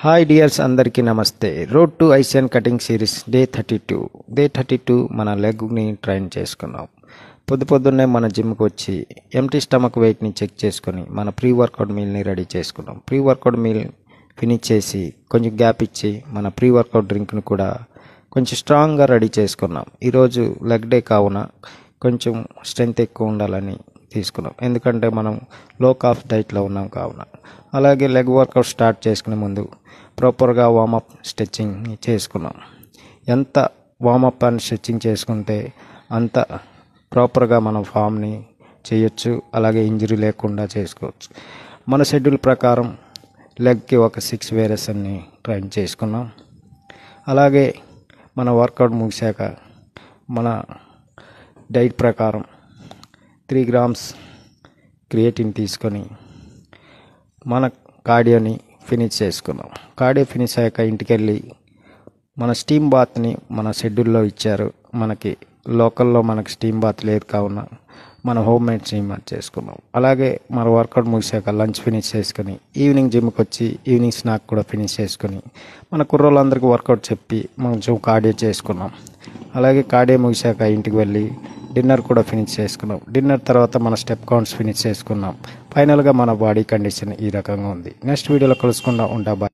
Hi dears, అందరికీ నమస్తే. Road to ఐసియన్ కటింగ్ సిరీస్ డే 32 మన లెగ్ని ట్రైన్ చేసుకున్నాం. పొద్దున్నే మన జిమ్కి వచ్చి ఎంటీ స్టమక్ వెయిట్ని చెక్ చేసుకొని మన ప్రీ వర్కౌట్ మీల్ని రెడీ చేసుకున్నాం. ప్రీ వర్కౌట్ మీల్ ఫినిష్ చేసి కొంచెం గ్యాప్ ఇచ్చి మన ప్రీ వర్కౌట్ డ్రింక్ని కూడా కొంచెం స్ట్రాంగ్గా రెడీ చేసుకున్నాం. ఈరోజు లెగ్ డే కావున కొంచెం స్ట్రెంగ్త్ ఎక్కువ ఉండాలని తీసుకున్నాం, ఎందుకంటే మనం లో కార్బ్ డైట్లో ఉన్నాం కావున. అలాగే లెగ్ వర్కౌట్ స్టార్ట్ చేసుకునే ముందు ప్రాపర్గా వార్మప్ స్ట్రెచ్చింగ్ చేసుకున్నాం. ఎంత వార్మప్ అండ్ స్ట్రెచ్చింగ్ చేసుకుంటే అంత ప్రాపర్గా మనం ఫామ్ని చేయొచ్చు, అలాగే ఇంజరీ లేకుండా చేసుకోవచ్చు. మన షెడ్యూల్ ప్రకారం లెగ్కి ఒక 6 వేరియేషన్ని ట్రైన్ చేసుకున్నాం. అలాగే మన వర్కౌట్ ముగిశాక మన డైట్ ప్రకారం 3 grams క్రియేటిన్ తీసుకొని మన కార్డియోని ఫినిష్ చేసుకున్నాం. కార్డియో ఫినిష్ అయ్యాక ఇంటికి వెళ్ళి మన స్టీమ్ బాత్ని మన షెడ్యూల్లో ఇచ్చారు. మనకి లోకల్లో మనకి స్టీమ్ బాత్ లేదు కావున మన హోమ్ మేడ్ స్టీమ్ బాత్ చేసుకున్నాం. అలాగే మన వర్కౌట్ ముగిశాక లంచ్ ఫినిష్ చేసుకొని ఈవినింగ్ జిమ్కి వచ్చి ఈవినింగ్ స్నాక్ కూడా ఫినిష్ చేసుకొని మన కుర్రోళ్ళందరికీ వర్కౌట్ చెప్పి కొంచెం కార్డియో చేసుకున్నాం. అలాగే కార్డియో ముగిశాక ఇంటికి వెళ్ళి డిన్నర్ కూడా ఫినిష్ చేసుకున్నాం. డిన్నర్ తర్వాత మన స్టెప్ కౌంట్స్ ఫినిష్ చేసుకున్నాం. ఫైనల్గా మన బాడీ కండిషన్ ఈ రకంగా ఉంది. నెక్స్ట్ వీడియోలో కలుసుకుందాం. ఉంటా. బాయ్.